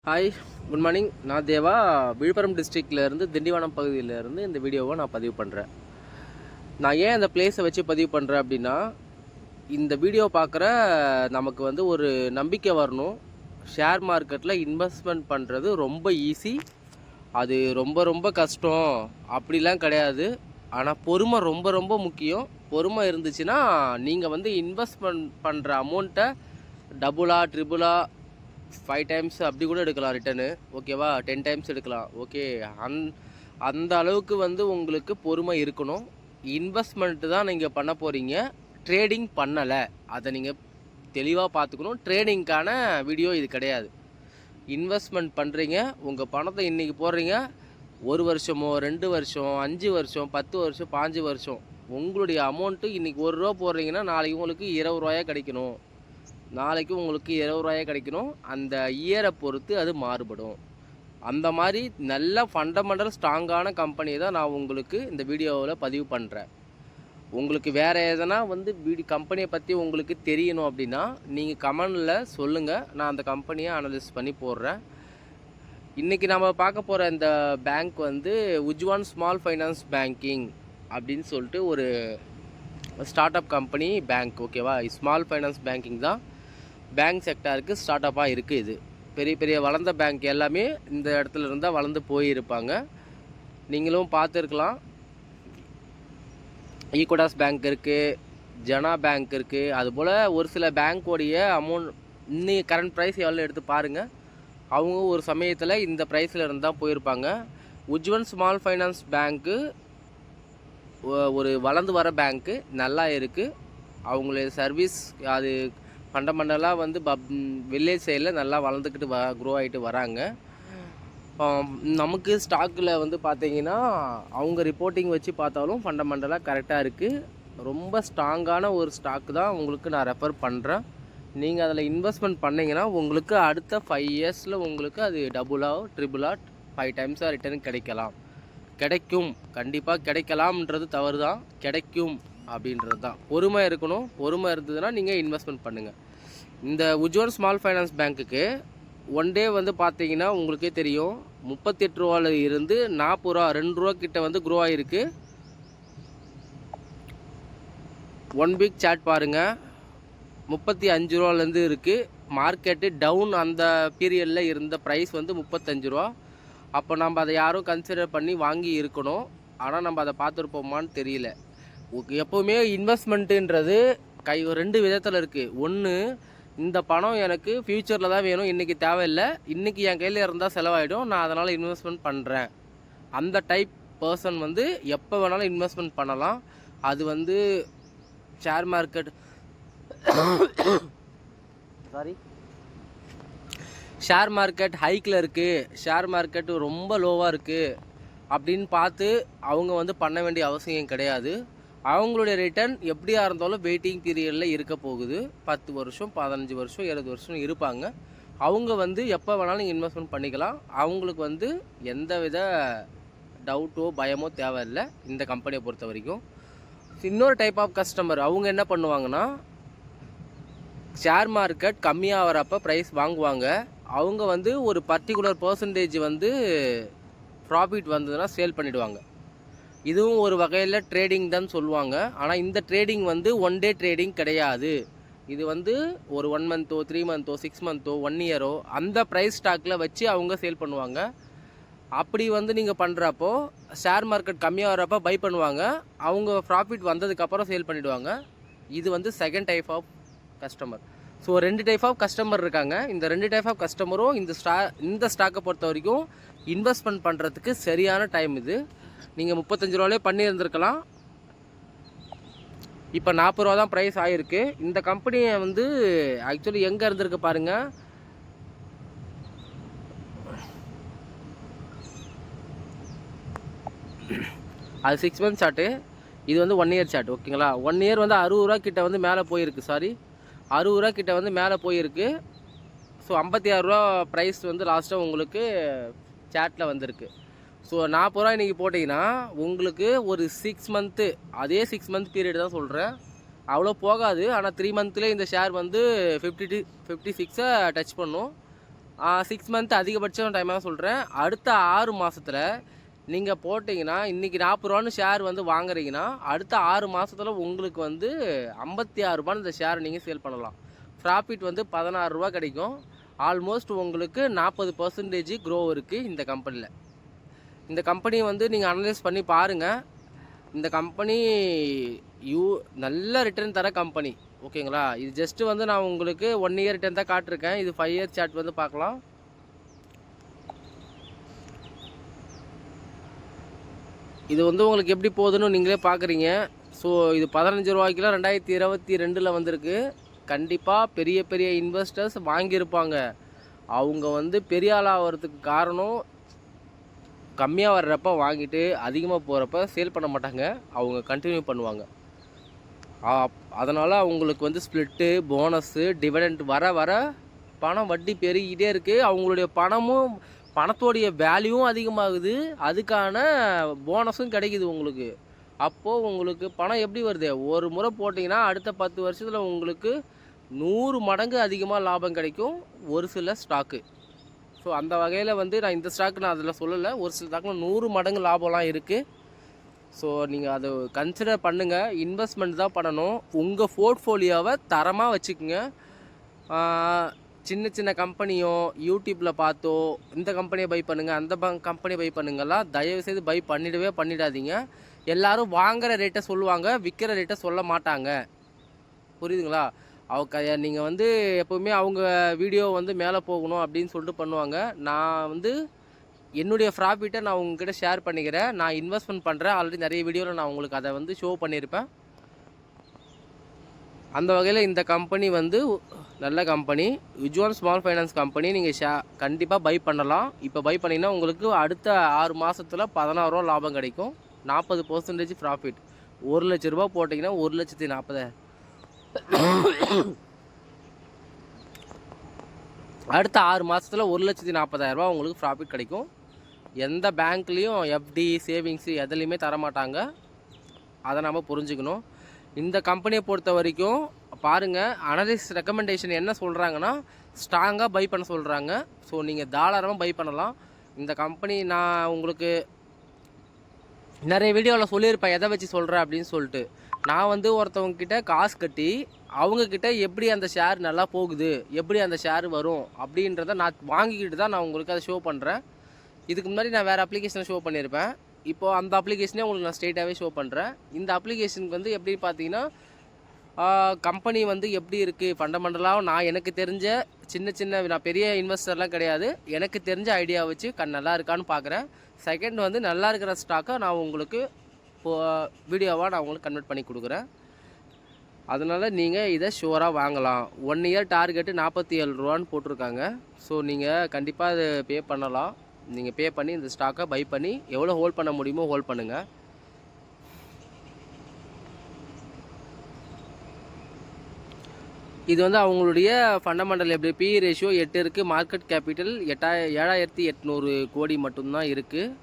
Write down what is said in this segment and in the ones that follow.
Hi, good morning. நான் தேவா, விழுப்புரம் டிஸ்ட்ரிக்ட்லேருந்து திண்டிவனம் பகுதியிலேருந்து இந்த வீடியோவை நான் பதிவு பண்ணுறேன். நான் ஏன் அந்த பிளேஸை வச்சு பதிவு பண்ணுறேன் அப்படின்னா, இந்த வீடியோ பார்க்குற நமக்கு ஒரு நம்பிக்கை வரணும். ஷேர் மார்க்கெட்டில் இன்வெஸ்ட்மெண்ட் பண்ணுறது ரொம்ப ஈஸி, அது ரொம்ப ரொம்ப கஷ்டம் அப்படிலாம் கிடையாது. ஆனால் பொறுமை ரொம்ப ரொம்ப முக்கியம். பொறுமை இருந்துச்சுன்னா நீங்கள் இன்வெஸ்ட்மெண்ட் பண்ணுற அமௌண்ட்டை டபுளாக ட்ரிபிளாக 5 டைம்ஸ் அப்படி கூட எடுக்கலாம் ரிட்டர்னு. ஓகேவா, 10 டைம்ஸ் எடுக்கலாம். ஓகே, அந்த அளவுக்கு உங்களுக்கு பொறுமை இருக்கணும். இன்வெஸ்ட்மெண்ட்டு தான் நீங்கள் பண்ண போகிறீங்க, ட்ரேடிங் பண்ணலை. அதை நீங்கள் தெளிவாக பார்த்துக்கணும். ட்ரேடிங்க்கான வீடியோ இது கிடையாது. இன்வெஸ்ட்மெண்ட் பண்ணுறீங்க, உங்கள் பணத்தை இன்றைக்கி போடுறீங்க. 1 வருஷமோ 2 வருஷம் 5 வருஷம் 10 வருஷம் 5 வருஷம் உங்களுடைய அமௌண்ட்டு இன்றைக்கி ₹1 போடுறீங்கன்னா நாளைக்கு உங்களுக்கு ₹20 கிடைக்கணும். நாளைக்கு உங்களுக்கு ₹20 கிடைக்கணும். அந்த இயரை பொறுத்து அது மாறுபடும். அந்த மாதிரி நல்ல ஃபண்டமெண்டல் ஸ்ட்ராங்கான கம்பெனியை தான் நான் உங்களுக்கு இந்த வீடியோவில் பதிவு பண்ணுறேன். உங்களுக்கு வேறு எதனா கம்பெனியை பற்றி உங்களுக்கு தெரியணும் அப்படின்னா நீங்கள் கமெண்டில் சொல்லுங்கள். நான் அந்த கம்பெனியை அனலைஸ் பண்ணி போடுறேன். இன்றைக்கி நம்ம பார்க்க போகிற இந்த பேங்க் உஜ்வான் ஸ்மால் ஃபைனான்ஸ் பேங்கிங் அப்படின்னு சொல்லிட்டு ஒரு ஸ்டார்ட் அப் கம்பெனி பேங்க். ஓகேவா, ஸ்மால் ஃபைனான்ஸ் பேங்கிங் தான் பேங்க் செக்டாருக்கு ஸ்டார்ட் அப்பாக இருக்குது. இது பெரிய பெரிய வளர்ந்த பேங்க் எல்லாமே இந்த இடத்துல இருந்தால் வளர்ந்து போயிருப்பாங்க. நீங்களும் பார்த்துருக்கலாம். ஈக்வடாஸ் பேங்க் இருக்குது, ஜனா பேங்க் இருக்குது. அதுபோல் ஒரு சில பேங்க்கோடைய அமௌண்ட் இன்னும் கரண்ட் ப்ரைஸ் எவ்வளோ எடுத்து பாருங்கள். அவங்க ஒரு சமயத்தில் இந்த ப்ரைஸில் இருந்தால் போயிருப்பாங்க. உஜ்வன் ஸ்மால் ஃபைனான்ஸ் பேங்க்கு ஒரு வளர்ந்து வர பேங்க்கு, நல்லா இருக்குது. அவங்களுடைய சர்வீஸ் அது ஃபண்டமெண்டலாக வில்லேஜ் சைடில் நல்லா வளர்ந்துக்கிட்டு க்ரோ ஆகிட்டு வராங்க. நமக்கு ஸ்டாக்கில் பார்த்தீங்கன்னா அவங்க ரிப்போர்ட்டிங் வச்சு பார்த்தாலும் ஃபண்டமெண்டலாக கரெக்டாக இருக்குது. ரொம்ப ஸ்ட்ராங்கான ஒரு ஸ்டாக்கு தான் உங்களுக்கு நான் ரெஃபர் பண்ணுறேன். நீங்கள் அதில் இன்வெஸ்ட்மெண்ட் பண்ணிங்கன்னா உங்களுக்கு அடுத்த 5 இயர்ஸில் உங்களுக்கு அது டபுளாக ட்ரிபிளாக 5 டைம்ஸாக ரிட்டர்ன் கிடைக்கும். கண்டிப்பாக கிடைக்கலாம்ன்றது தவறு தான், கிடைக்கும் அப்படின்றது தான். பொறுமை இருக்கணும். பொறுமை இருந்ததுன்னா நீங்கள் இன்வெஸ்ட்மெண்ட் பண்ணுங்கள். இந்த உஜ்வான் ஸ்மால் ஃபைனான்ஸ் பேங்க்குக்கு ஒன் டே பார்த்தீங்கன்னா உங்களுக்கே தெரியும், ₹38 இருந்து ₹40 ₹2 கிட்ட க்ரோ ஆகிருக்கு. 1 வீக் சார்ட் பாருங்கள், ₹35 இருக்குது. மார்க்கெட்டு டவுன் அந்த பீரியடில் இருந்த ப்ரைஸ் ₹35. அப்போ நம்ம அதை யாரும் கன்சிடர் பண்ணி வாங்கி இருக்கணும். ஆனால் நம்ம அதை பார்த்துருப்போமான்னு தெரியல. எப்போவுமே இன்வெஸ்ட்மெண்ட்டுன்றது 2 விதத்தில் இருக்குது. ஒன்று, இந்த பணம் எனக்கு ஃப்யூச்சரில் தான் வேணும், இன்றைக்கி தேவையில்லை, இன்றைக்கி என் கையில் இருந்தால் செலவாயிடும், நான் அதனால் இன்வெஸ்ட்மெண்ட் பண்ணுறேன். அந்த டைப் பர்சன் எப்போ வேணாலும் இன்வெஸ்ட்மெண்ட் பண்ணலாம். அது ஷேர் மார்க்கெட் ஷேர் மார்க்கெட் ஹைக்கில் இருக்குது, ஷேர் மார்க்கெட் ரொம்ப லோவாக இருக்குது அப்படின்னு பார்த்து அவங்க பண்ண வேண்டிய அவசியம் கிடையாது. அவங்களுடைய ரிட்டர்ன் எப்படியாக இருந்தாலும் வெயிட்டிங் பீரியடில் இருக்க போகுது. 10 வருஷம் 15 வருஷம் 20 வருஷம் இருப்பாங்க. அவங்க எப்போ வேணாலும் இன்வெஸ்ட்மெண்ட் பண்ணிக்கலாம். அவங்களுக்கு எந்த வித டவுட்டோ பயமோ தேவையில்லை இந்த கம்பெனியை பொறுத்த வரைக்கும். இன்னொரு டைப் ஆஃப் கஸ்டமர் அவங்க என்ன பண்ணுவாங்கன்னா, ஷேர் மார்க்கெட் கம்மியாக வரப்போ ப்ரைஸ் வாங்குவாங்க. அவங்க ஒரு பர்டிகுலர் பர்சன்டேஜ் ப்ராஃபிட் வந்ததுன்னா சேல் பண்ணிவிடுவாங்க. இதுவும் ஒரு வகையில் ட்ரேடிங் தான் சொல்லுவாங்க. ஆனால் இந்த ட்ரேடிங் 1 டே ட்ரேடிங் கிடையாது. இது ஒரு 1 மந்த்தோ 3 மந்த்தோ 6 மந்த்தோ 1 இயரோ அந்த ப்ரைஸ் ஸ்டாக்கில் வச்சு அவங்க சேல் பண்ணுவாங்க. அப்படி நீங்கள் பண்ணுறப்போ ஷேர் மார்க்கெட் கம்மியாக வரப்போ பை பண்ணுவாங்க. அவங்க ப்ராஃபிட் வந்ததுக்கப்புறம் சேல் பண்ணிவிடுவாங்க. இது second type of customer. So 2 type of customer இருக்காங்க. இந்த 2 டைப் ஆஃப் கஸ்டமரும் இந்த ஸ்டாக்கை பொறுத்த வரைக்கும் இன்வெஸ்ட்மெண்ட் பண்ணுறதுக்கு சரியான டைம் இது. நீங்கள் ₹35 பண்ணியிருந்துருக்கலாம். இப்போ ₹40 தான் ப்ரைஸ் ஆகிருக்கு. இந்த கம்பெனியை ஆக்சுவலி எங்கே இருந்திருக்கு பாருங்கள். அது 6 மந்த்ஸ் சார்ட்டு, இது 1 இயர் சார்ட். ஓகேங்களா, 1 இயர் ₹60 கிட்ட மேலே போயிருக்கு. ₹60 கிட்ட மேலே போயிருக்கு. ஸோ ₹56 ப்ரைஸ் லாஸ்ட்டாக உங்களுக்கு சார்ட்டில் வந்திருக்கு. ஸோ ₹40 இன்றைக்கி போட்டிங்கன்னா உங்களுக்கு ஒரு 6 மந்த்து, அதே 6 மந்த் பீரியட் தான் சொல்கிறேன், அவ்வளோ போகாது. ஆனால் 3 மந்த்லேயே இந்த ஷேர் 56 டச் பண்ணும். 6 மந்த் அதிகபட்சம் டைமாக சொல்கிறேன். அடுத்த 6 மாதத்தில் நீங்கள் போட்டிங்கன்னா, இன்றைக்கி 40 ரூபான்னு ஷேர் வந்து வாங்குறீங்கன்னா, அடுத்த 6 மாதத்தில் உங்களுக்கு வந்து 56 ரூபான்னு இந்த ஷேரை நீங்கள் சேல் பண்ணலாம். ப்ராஃபிட் வந்து 16 ரூபா கிடைக்கும். ஆல்மோஸ்ட் உங்களுக்கு 40% க்ரோ இருக்குது இந்த கம்பெனியில். இந்த கம்பெனி வந்து நீங்கள் அனலைஸ் பண்ணி பாருங்கள். இந்த கம்பெனி நல்ல ரிட்டர்ன் தர கம்பெனி, ஓகேங்களா? இது ஜஸ்ட்டு வந்து நான் உங்களுக்கு 1 இயர் ரிட்டர்ன் தான் காட்டிருக்கேன். இது 5 இயர் சார்ட் வந்து பார்க்கலாம். இது வந்து உங்களுக்கு எப்படி போகுதுன்னு நீங்களே பார்க்குறீங்க. ஸோ இது 15 ரூபாய்க்குலாம் 2022 வந்திருக்கு. கண்டிப்பாக பெரிய பெரிய இன்வெஸ்டர்ஸ் வாங்கியிருப்பாங்க. அவங்க வந்து பெரிய ஆள் ஆகிறதுக்கு காரணம், கம்மியாக வர்றப்ப வாங்கிட்டு அதிகமாக போகிறப்ப சேல் பண்ண மாட்டாங்க. அவங்க கண்டினியூ பண்ணுவாங்க. அதனால் அவங்களுக்கு வந்து ஸ்ப்ளிட்டு, போனஸ்ஸு, டிவிடெண்ட் வர வர பணம் வட்டி பெருகிட்டே இருக்குது. அவங்களுடைய பணத்தோடைய வேல்யூவும் அதிகமாகுது. அதுக்கான போனஸும் கிடைக்குது உங்களுக்கு. அப்போது உங்களுக்கு பணம் எப்படி வருது? ஒரு முறை போட்டிங்கன்னா அடுத்த 10 வருஷத்தில் உங்களுக்கு 100 மடங்கு அதிகமாக லாபம் கிடைக்கும் ஒரு சில ஸ்டாக்கு. ஸோ அந்த வகையில் வந்து நான் இந்த ஸ்டாக்கு நான் அதில் சொல்லலை. ஒரு சில ஸ்டாக்கில் 100 மடங்கு லாபம்லாம் இருக்குது. ஸோ நீங்கள் அதை கன்சிடர் பண்ணுங்கள். இன்வெஸ்ட்மெண்ட் தான் பண்ணணும். உங்கள் போர்ட்ஃபோலியோவை தரமாக வச்சுக்கோங்க. சின்ன சின்ன கம்பெனியோ யூடியூப்பில் பார்த்தோ இந்த கம்பெனியை பை பண்ணுங்கள், அந்த கம்பெனியை பை பண்ணுங்கள்லாம் தயவுசெய்து பை பண்ணிடாதீங்க. எல்லோரும் வாங்குகிற ரேட்டை சொல்லுவாங்க, விற்கிற ரேட்டை சொல்ல மாட்டாங்க. புரியுதுங்களா? நீங்கள் வந்து எப்போவுமே அவங்க வீடியோ வந்து மேலே போகணும் அப்படின்னு சொல்லிட்டு பண்ணுவாங்க. நான் வந்து என்னுடைய ப்ராஃபிட்டை நான் உங்ககிட்ட ஷேர் பண்ணிக்கிறேன். நான் இன்வெஸ்ட்மெண்ட் பண்ணுறேன். ஆல்ரெடி நிறைய வீடியோவில் நான் உங்களுக்கு அதை வந்து ஷோ பண்ணியிருப்பேன். அந்த வகையில் இந்த கம்பெனி வந்து நல்ல கம்பெனி, யுஜ்வான் ஸ்மால் ஃபைனான்ஸ் கம்பெனி. நீங்கள் கண்டிப்பாக பை பண்ணலாம். இப்போ பை பண்ணிங்கன்னா உங்களுக்கு அடுத்த 6 மாதத்தில் 16 ரூபா லாபம் கிடைக்கும். 40% ப்ராஃபிட். 1 லட்ச ரூபா போட்டிங்கன்னா 1,40,000. அடுத்த 6 மாதத்தில் 1,40,000 உங்களுக்கு ப்ராஃபிட் கிடைக்கும். எந்த பேங்க்லேயும் எஃப்டி, சேவிங்ஸு எதுலேயுமே தரமாட்டாங்க. அதை நம்ம புரிஞ்சுக்கணும். இந்த கம்பெனியை பொறுத்த வரைக்கும் பாருங்கள், அனலிஸ்ட் ரெக்கமெண்டேஷன் என்ன சொல்கிறாங்கன்னா ஸ்ட்ராங்காக பை பண்ண சொல்கிறாங்க. ஸோ நீங்கள் தாராளமாக பை பண்ணலாம். இந்த கம்பெனி நான் உங்களுக்கு நிறைய வீடியோவில் சொல்லியிருப்பேன் எதை வச்சு சொல்கிறேன் அப்படின்னு சொல்லிட்டு. நான் வந்து ஒருத்தவங்கக்கிட்ட காசு கட்டி அவங்கக்கிட்ட எப்படி அந்த ஷேர் நல்லா போகுது, எப்படி அந்த ஷேர் வரும் அப்படின்றத நான் வாங்கிக்கிட்டு தான் நான் உங்களுக்கு அதை ஷோ பண்ணுறேன். இதுக்கு முன்னாடி நான் வேறு அப்ளிகேஷனை ஷோ பண்ணியிருப்பேன். இப்போது அந்த அப்ளிகேஷனே உங்களுக்கு நான் ஸ்ட்ரெயிட்டாகவே ஷோ பண்ணுறேன். இந்த அப்ளிகேஷனுக்கு வந்து எப்படி பார்த்தீங்கன்னா, கம்பெனி வந்து எப்படி இருக்குது ஃபண்டமெண்டலாக நான் எனக்கு தெரிஞ்ச நான் பெரிய இன்வெஸ்டர்லாம் கிடையாது. எனக்கு தெரிஞ்ச ஐடியா வச்சு நல்லா இருக்கான்னு பார்க்குறேன். செகண்ட் வந்து நல்லா இருக்கிற ஸ்டாக்கை நான் உங்களுக்கு வீடியோவாக நான் உங்களுக்கு கன்வெர்ட் பண்ணி கொடுக்குறேன். அதனால் நீங்கள் இதை ஷுவராக வாங்கலாம். 1 இயர் டார்கெட்டு 47 ரூபான்னு போட்டிருக்காங்க. ஸோ நீங்கள் கண்டிப்பாக அது பே பண்ணலாம். நீங்கள் பே பண்ணி இந்த ஸ்டாக்கை பை பண்ணி எவ்வளோ ஹோல்ட் பண்ண முடியுமோ ஹோல்ட் பண்ணுங்கள். இது வந்து அவங்களுடைய ஃபண்டமெண்டல் எப்படி பி ரேஷியோ 8 இருக்குது. மார்க்கெட் கேபிட்டல் 7,800 கோடி மட்டும்தான் இருக்குது.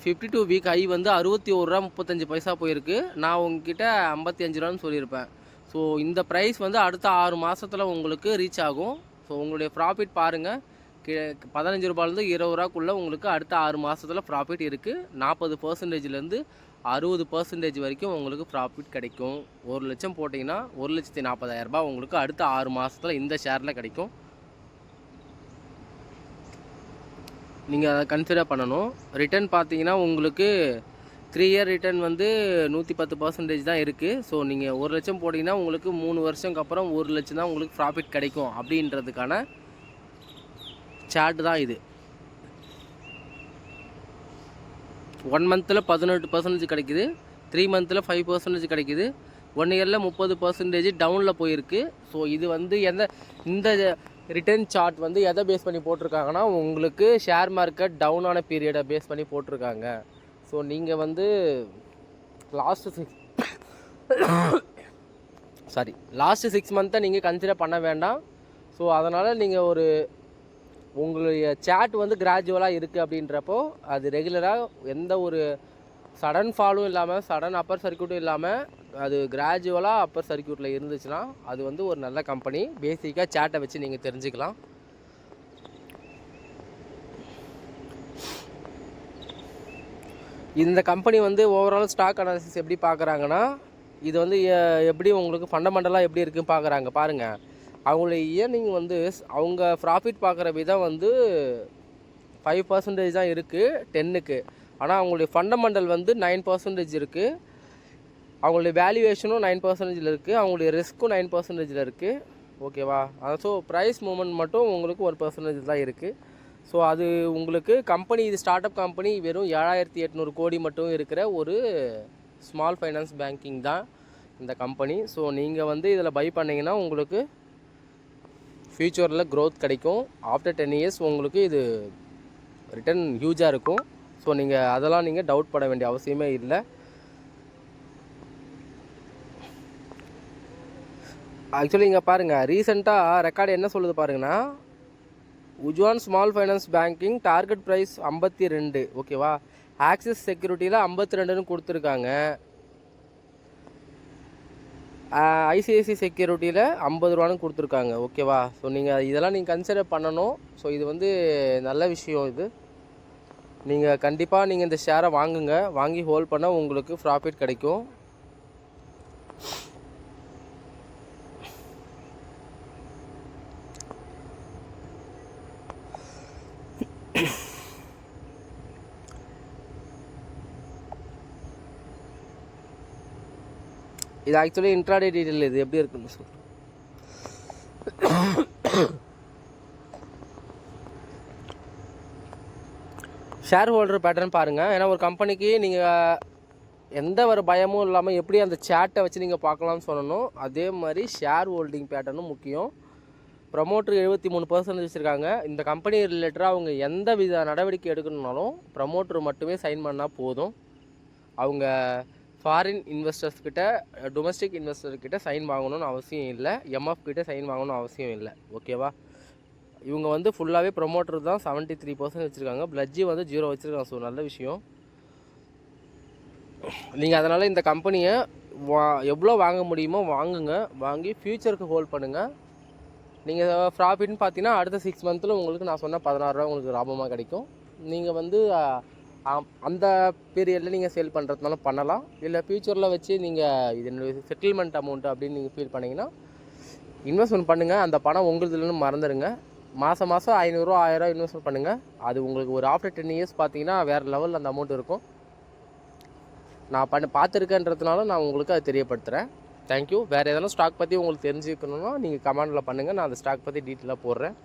52 வீக் ஹை வந்து 61 ரூபா 35 பைசா போயிருக்கு. நான் உங்ககிட்ட 55 ரூபான்னு சொல்லியிருப்பேன். ஸோ இந்த ப்ரைஸ் வந்து அடுத்த 6 மாதத்தில் உங்களுக்கு ரீச் ஆகும். ஸோ உங்களுடைய ப்ராஃபிட் பாருங்கள், 15 ரூபாயிலேருந்து 20 ரூபாக்குள்ளே உங்களுக்கு அடுத்த 6 மாதத்தில் ப்ராஃபிட் இருக்குது. 40%லேருந்து 60% வரைக்கும் உங்களுக்கு ப்ராஃபிட் கிடைக்கும். 1 லட்சம் போட்டிங்கன்னா 1,40,000 உங்களுக்கு அடுத்த 6 மாதத்தில் இந்த ஷேரில் கிடைக்கும். நீங்கள் அதை கன்சிடர் பண்ணணும். ரிட்டர்ன் பார்த்தீங்கன்னா உங்களுக்கு 3 இயர் ரிட்டர்ன் வந்து 110% தான் இருக்குது. ஸோ நீங்கள் 1 லட்சம் போட்டிங்கன்னா உங்களுக்கு 3 வருஷத்துக்கு அப்புறம் 1 லட்சம் தான் உங்களுக்கு ப்ராஃபிட் கிடைக்கும் அப்படின்றதுக்கான சார்ட் தான் இது. 1 மந்தில் 18% கிடைக்குது, 3 மந்தில் 5% கிடைக்குது, 1 இயரில் 30% டவுனில் போயிருக்கு. ஸோ இது வந்து இந்த ரிட்டர்ன் சார்ட் வந்து எதை பேஸ் பண்ணி போட்டிருக்காங்கன்னா உங்களுக்கு ஷேர் மார்க்கெட் டவுனான பீரியடை பேஸ் பண்ணி போட்டிருக்காங்க. ஸோ நீங்கள் வந்து லாஸ்ட்டு 6 மந்த்தை நீங்கள் கன்சிடர் பண்ண வேண்டாம். ஸோ அதனால் நீங்கள் உங்களுடைய சார்ட் வந்து கிராஜுவலாக இருக்குது அப்படின்றப்போ அது ரெகுலராக எந்த ஒரு சடன் ஃபாலும் இல்லாமல் சடன் அப்பர் சர்க்யூட்டும் இல்லாமல் அது கிராஜுவலாக அப்பர் சர்க்யூட்டில் இருந்துச்சுன்னா அது வந்து ஒரு நல்ல கம்பெனி. பேசிக்காக சார்ட்டை வச்சு நீங்கள் தெரிஞ்சுக்கலாம். இந்த கம்பெனி வந்து ஓவரால் ஸ்டாக் அனாலிசிஸ் எப்படி பார்க்குறாங்கன்னா, இது வந்து எப்படி உங்களுக்கு ஃபண்டமெண்டலாக எப்படி இருக்குன்னு பார்க்குறாங்க. பாருங்கள், அவங்களுடைய இயர்னிங் வந்து அவங்க ப்ராஃபிட் பார்க்குற விதம் வந்து 5% தான் இருக்குது 10க்கு. ஆனால் அவங்களுடைய ஃபண்டமெண்டல் வந்து 9% இருக்குது. அவங்களுடைய வேல்யூவேஷனும் 9% இருக்குது. அவங்களுடைய ரிஸ்க்கும் 9% இருக்குது. ஓகேவா? ஸோ ப்ரைஸ் மூமெண்ட் மட்டும் உங்களுக்கு 1% தான் இருக்குது. ஸோ அது உங்களுக்கு கம்பெனி, இது ஸ்டார்ட் அப் கம்பெனி, வெறும் 7800 கோடி மட்டும் இருக்கிற ஒரு ஸ்மால் ஃபைனான்ஸ் பேங்கிங் தான் இந்த கம்பெனி. ஸோ நீங்கள் வந்து இதில் பை பண்ணிங்கன்னா உங்களுக்கு ஃப்யூச்சரில் க்ரோத் கிடைக்கும். ஆஃப்டர் 10 இயர்ஸ் உங்களுக்கு இது ரிட்டர்ன் ஹியூஜாக இருக்கும். ஸோ நீங்கள் அதெல்லாம் நீங்கள் டவுட் பட வேண்டிய அவசியமே இல்லை. ஆக்சுவலி இங்கே பாருங்கள், ரீசெண்டாக ரெக்கார்டு என்ன சொல்லுது பாருங்கன்னா, Ujjivan small finance banking target price 52. ஓகேவா? ஆக்சிஸ் செக்யூரிட்டியில் 52ன்னு கொடுத்துருக்காங்க. ஐசிஐசி செக்யூரிட்டியில் 50 ரூபான்னு கொடுத்துருக்காங்க. ஓகேவா? ஸோ நீங்கள் இதெல்லாம் நீங்கள் கன்சிடர் பண்ணணும். ஸோ இது வந்து நல்ல விஷயம். இது நீங்கள் கண்டிப்பாக நீங்கள் இந்த ஷேரை வாங்குங்க. வாங்கி ஹோல்ட் பண்ணால் உங்களுக்கு ப்ராஃபிட் கிடைக்கும். இது ஆக்சுவலி இன்ட்ராடே டீட்டெயில். இது எப்படி இருக்குன்னு சொல்கிறேன். ஷேர் ஹோல்டர் பேட்டர்ன் பாருங்கள். ஏன்னா ஒரு கம்பெனிக்கு நீங்கள் எந்த ஒரு பயமும் இல்லாமல் எப்படி அந்த சேட்டை வச்சு நீங்கள் பார்க்கலாம்னு சொல்லணும். அதே மாதிரி ஷேர் ஹோல்டிங் பேட்டர்னும் முக்கியம். ப்ரமோட்டர் 73% வச்சுருக்காங்க. இந்த கம்பெனி ரிலேட்டடாக அவங்க எந்த வித நடவடிக்கை எடுக்கணுன்னாலும் ப்ரமோட்டர் மட்டுமே சைன் பண்ணால் போதும். அவங்க ஃபாரின் இன்வெஸ்டர்ஸ்கிட்ட, டொமஸ்டிக் இன்வெஸ்டர்கிட்ட சைன் வாங்கணும்னு அவசியம் இல்லை. எம்எஃப் கிட்ட சைன் வாங்கணும்னு அவசியம் இல்லை. ஓகேவா? இவங்க வந்து ஃபுல்லாகவே ப்ரொமோட்டர் தான் 73% வச்சுருக்காங்க. பிளட்ஜி வந்து 0 வச்சுருக்காங்க. ஸோ நல்ல விஷயம். நீங்கள் அதனால் இந்த கம்பெனியை எவ்வளோ வாங்க முடியுமோ வாங்குங்க. வாங்கி ஃப்யூச்சருக்கு ஹோல்ட் பண்ணுங்கள். நீங்கள் ப்ராஃபிட்னு பார்த்தீங்கன்னா அடுத்த 6 மந்த்தில் உங்களுக்கு நான் சொன்ன 16 ரூபா உங்களுக்கு லாபமாக கிடைக்கும். நீங்கள் வந்து அந்த பீரியடில் நீங்கள் சேல் பண்ணுறதுனால பண்ணலாம். இல்லை ஃப்யூச்சரில் வச்சு நீங்கள் இது என்னுடைய செட்டில்மெண்ட் அமௌண்ட்டு அப்படின்னு நீங்கள் ஃபீல் பண்ணிங்கன்னா இன்வெஸ்ட்மெண்ட் பண்ணுங்கள். அந்த பணம் உங்களுதுலன்னு மறந்துடுங்க. மாதம் 500 ரூபா 1000 ரூபா இன்வெஸ்ட்மெண்ட் பண்ணுங்கள். அது உங்களுக்கு ஒரு ஆஃப்டர் 10 இயர்ஸ் பார்த்தீங்கன்னா வேறு லெவலில் அந்த அமௌண்ட் இருக்கும். நான் பார்த்துருக்கேன்றதுனால நான் உங்களுக்கு அதை தெரியப்படுத்துகிறேன். தேங்க்யூ. வேறு எதனா ஸ்டாக் பற்றி உங்களுக்கு தெரிஞ்சுக்கணுன்னா நீங்கள் கமெண்டில் பண்ணுங்கள். நான் அந்த ஸ்டாக் பற்றி டீட்டெயிலாக போடுறேன்.